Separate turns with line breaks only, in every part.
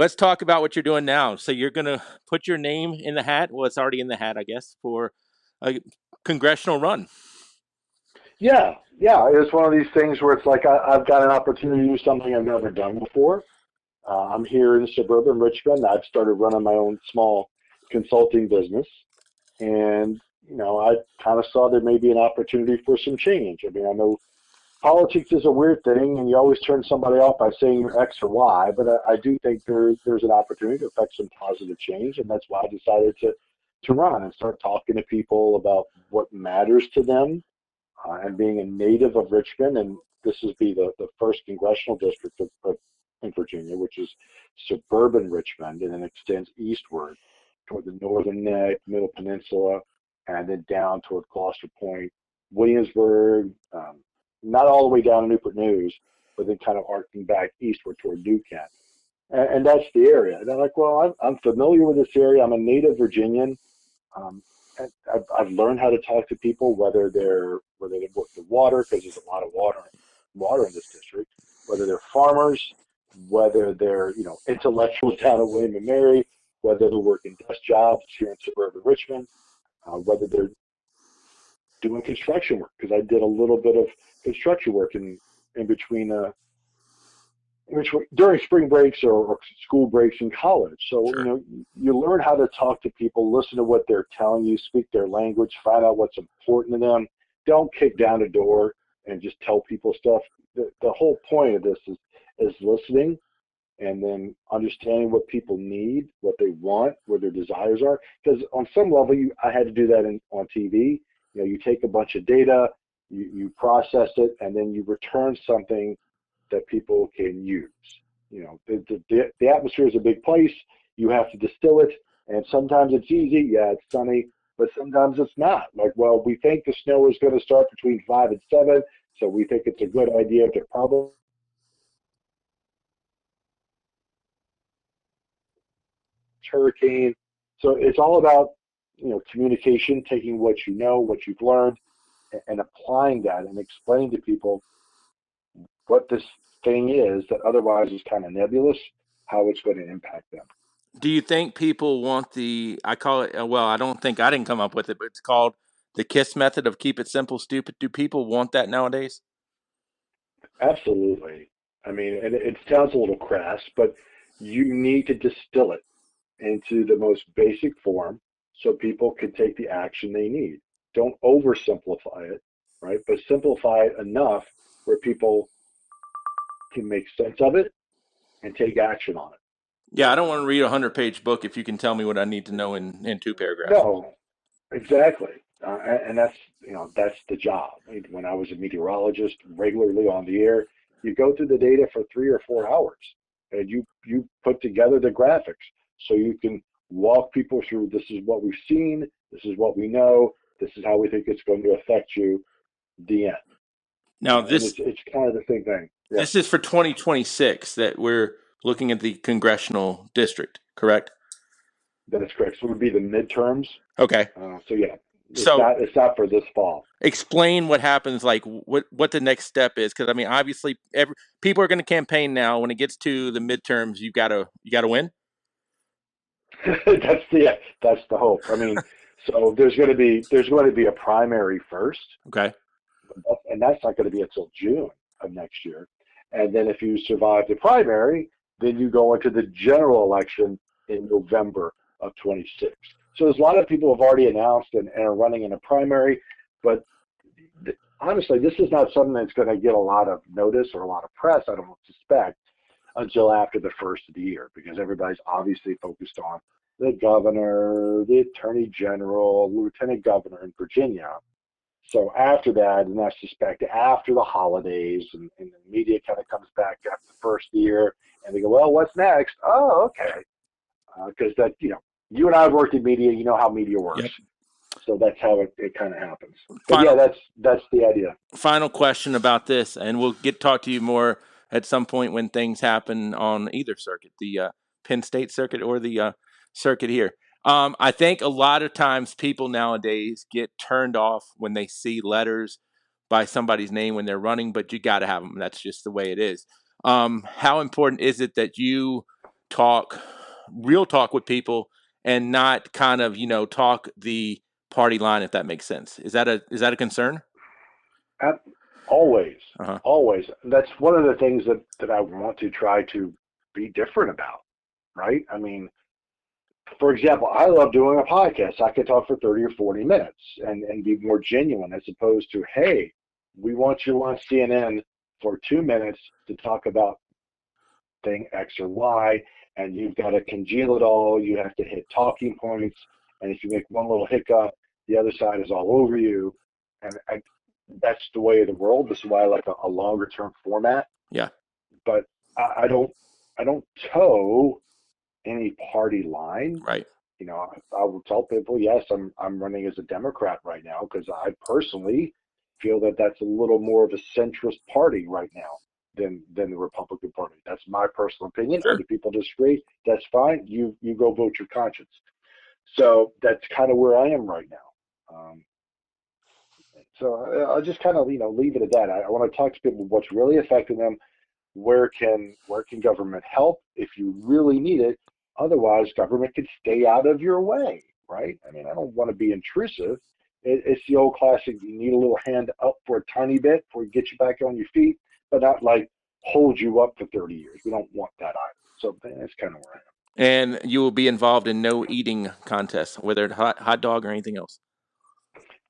let's talk about what you're doing now. So you're going to put your name in the hat. Well, it's already in the hat, I guess, for a congressional run.
Yeah, yeah. It's one of these things where it's like I've got an opportunity to do something I've never done before. I'm here in suburban Richmond. I've started running my own small consulting business, and I kind of saw there may be an opportunity for some change. I mean, I know politics is a weird thing, and you always turn somebody off by saying you're X or Y, but I do think there's an opportunity to affect some positive change, and that's why I decided to run and start talking to people about what matters to them, and being a native of Richmond, and this is be the first congressional district in Virginia, which is suburban Richmond, and then extends eastward toward the northern neck, middle peninsula, and then down toward Gloucester Point, Williamsburg, not all the way down to Newport News, but then kind of arcing back eastward toward New Kent. And that's the area. And I'm like, well, I'm familiar with this area. I'm a native Virginian. Um, and I've learned how to talk to people, whether they work the water, because there's a lot of water in this district, whether they're farmers, whether they're intellectuals down at William and Mary, whether they're working desk jobs here in suburban Richmond, whether they're doing construction work, because I did a little bit of construction work in between which during spring breaks or school breaks in college. So
Sure.
you learn how to talk to people, listen to what they're telling you, speak their language, find out what's important to them. Don't kick down the door and just tell people stuff. The whole point of this is listening and then understanding what people need, what they want, what their desires are. Because on some level, I had to do that on TV. You take a bunch of data, you process it, and then you return something that people can use. The atmosphere is a big place. You have to distill it, and sometimes it's easy. Yeah, it's sunny, but sometimes it's not. Like, well, we think the snow is going to start between 5 and 7, so we think it's a good idea to probably hurricane. So it's all about communication, taking what you know, what you've learned, and applying that and explaining to people what this thing is that otherwise is kind of nebulous, how it's going to impact them.
Do you think people want I call it, well, I don't think I didn't come up with it, but it's called the KISS method of keep it simple, stupid. Do people want that nowadays?
Absolutely. I mean, and it sounds a little crass, but you need to distill it into the most basic form so people can take the action they need. Don't oversimplify it, right? But simplify it enough where people can make sense of it and take action on it.
Yeah, I don't want to read a 100-page book if you can tell me what I need to know in 2 paragraphs.
No, exactly. And that's the job. When I was a meteorologist regularly on the air, you go through the data for 3 or 4 hours, and you put together the graphics so you can walk people through. This is what we've seen. This is what we know. This is how we think it's going to affect you. The end.
Now
And it's kind of the same thing. Yeah,
this is for 2026 that we're looking at the congressional district, correct?
that is correct. So it would be the midterms.
Okay.
So yeah,
So
it's not for this fall.
explain what happens, like what the next step is, because I mean, obviously, people are going to campaign now. When it gets to the midterms, you got to win.
That's the hope. I mean, so there's going to be a primary first,
Okay.
and that's not going to be until June of next year. And then if you survive the primary, then you go into the general election in November of 26. So there's a lot of people who have already announced and are running in a primary, but honestly, this is not something that's going to get a lot of notice or a lot of press, I don't suspect, until after the first of the year, because everybody's obviously focused on the governor, the attorney general, lieutenant governor in Virginia. So after that, and I suspect after the holidays, and the media kind of comes back after the first year, and they go, well, what's next? Oh, okay, because you and I have worked in media. You know how media works.
Yep.
So that's how it kind of happens. But yeah,
Final
that's the idea.
final question about this, and we'll talk to you more at some point when things happen on either circuit, the Penn State circuit or the circuit here. I think a lot of times people nowadays get turned off when they see letters by somebody's name when they're running, but you got to have them. That's just the way it is. How important is it that you talk real talk with people and not kind of talk the party line, if that makes sense. Is that a concern?
At, always,
Uh-huh.
always. That's one of the things that I want to try to be different about, right? I mean, for example, I love doing a podcast. I could talk for 30 or 40 minutes and be more genuine as opposed to, hey, we want you on CNN for 2 minutes to talk about thing X or Y, and you've got to congeal it all. You have to hit talking points, and if you make one little hiccup, the other side is all over you. And that's the way of the world. This is why I like a longer term format.
Yeah.
But I don't toe any party line.
Right.
I will tell people, yes, I'm running as a Democrat right now because I personally feel that that's a little more of a centrist party right now than the Republican Party. That's my personal opinion.
Sure.
Other people disagree. That's fine. You go vote your conscience. So that's kind of where I am right now. So I'll just kind of leave it at that. I want to talk to people what's really affecting them. Where can government help if you really need it? Otherwise, government can stay out of your way, right? I mean, I don't want to be intrusive. It's the old classic. You need a little hand up for a tiny bit before you get you back on your feet, but not like hold you up for 30 years. We don't want that either. So that's kind of where I am.
And you will be involved in no eating contests, whether it's hot dog or anything else.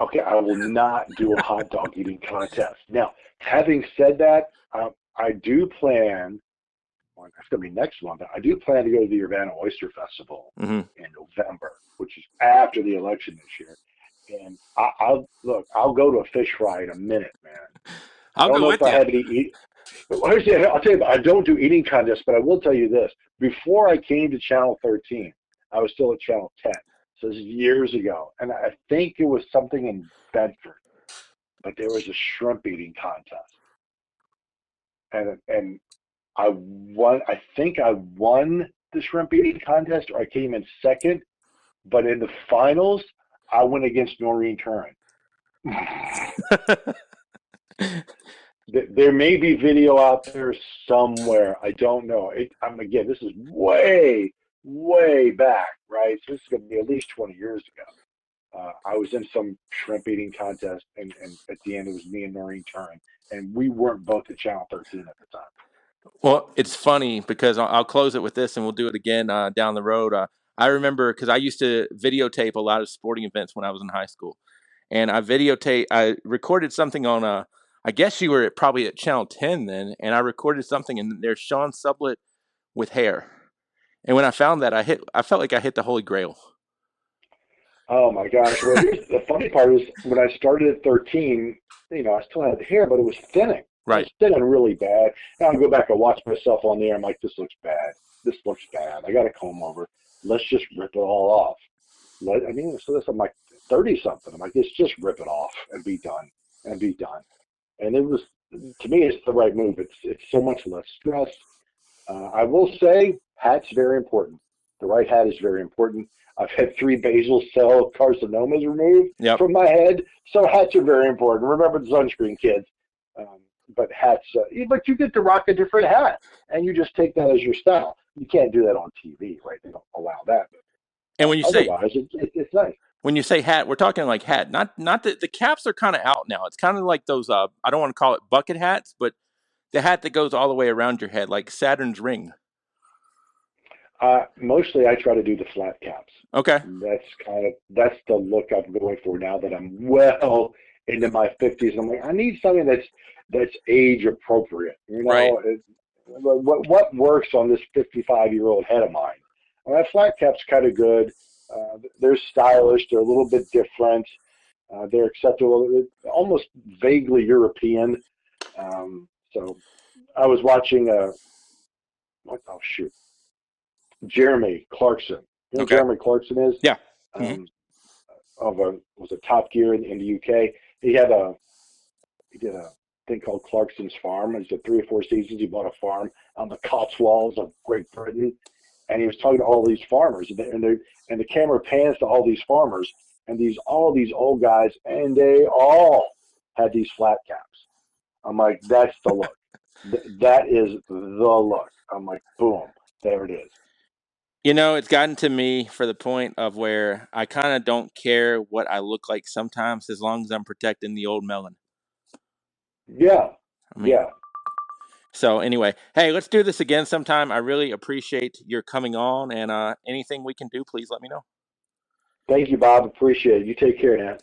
Okay, I will not do a hot dog eating contest. Now, having said that, I do plan. Well, it's going to be next month. I do plan to go to the Urbana Oyster Festival
Hmm.
in November, which is after the election this year. And I'll look. I'll go to a fish fry in a minute, man. I
I'll
don't
go
know if
with
I
you.
have any eat. Well, I'll tell you. I don't do eating contests, but I will tell you this: before I came to Channel 13, I was still at Channel 10. So this is years ago, and I think it was something in Bedford, but there was a shrimp eating contest, and I won. I think I won the shrimp eating contest, or I came in second. But in the finals, I went against Noreen Curran. There may be video out there somewhere. I don't know. Again, this is way, way back, right? So this is going to be at least 20 years ago. I was in some shrimp eating contest, and at the end, it was me and Noreen Curran, and we weren't both at Channel 13 at the time.
Well, it's funny because I'll close it with this, and we'll do it again down the road. I remember because I used to videotape a lot of sporting events when I was in high school, and I recorded something on I guess you were probably at Channel 10 then, and I recorded something, and there's Sean Sublette with hair, and when I found that, I felt like I hit the holy grail.
Oh my gosh. Well, here's the funny part is when I started at 13, I still had the hair, but it was thinning. It
Right.
was thinning really bad. Now I go back and watch myself on there. I'm like, this looks bad. This looks bad. I got to comb over. Let's just rip it all off. So this, I'm like 30 something. I'm like, let's just rip it off and be done and be done. And it was, to me, it's the right move. It's so much less stress. I will say, hat's very important. The right hat is very important. I've had 3 basal cell carcinomas removed
Yep.
from my head, so hats are very important. Remember the sunscreen, kids. Um, but hats, but you get to rock a different hat, and you just take that as your style. You can't do that on TV, right? They don't allow that.
And when you say
Otherwise, it's nice.
when you say hat, we're talking like hat, not the caps are kind of out now. It's kind of like those I don't want to call it bucket hats, but the hat that goes all the way around your head, like Saturn's ring.
Mostly, I try to do the flat caps.
Okay.
That's the look I'm going for now that I'm well into my 50s. I'm like, I need something that's age appropriate.
Right.
What works on this 55-year-old head of mine? Well, that flat cap's kind of good. They're stylish. They're a little bit different. They're acceptable. Almost vaguely European. So I was watching what? Oh shoot. Jeremy Clarkson. You know who
Okay.
Jeremy Clarkson is?
Yeah. Hmm.
Um, was a Top Gear in the UK. He did a thing called Clarkson's Farm. It's a 3 or 4 seasons. He bought a farm on the Cotswolds of Great Britain, and he was talking to all these farmers, and the camera pans to all these farmers, and all these old guys, and they all had these flat caps. I'm like, that's the look. That is the look. I'm like, boom, there it is.
It's gotten to me for the point of where I kind of don't care what I look like sometimes, as long as I'm protecting the old melon.
Yeah,
I mean,
yeah.
so anyway, hey, let's do this again sometime. I really appreciate your coming on, and anything we can do, please let me know.
Thank you, Bob. Appreciate it. You take care now.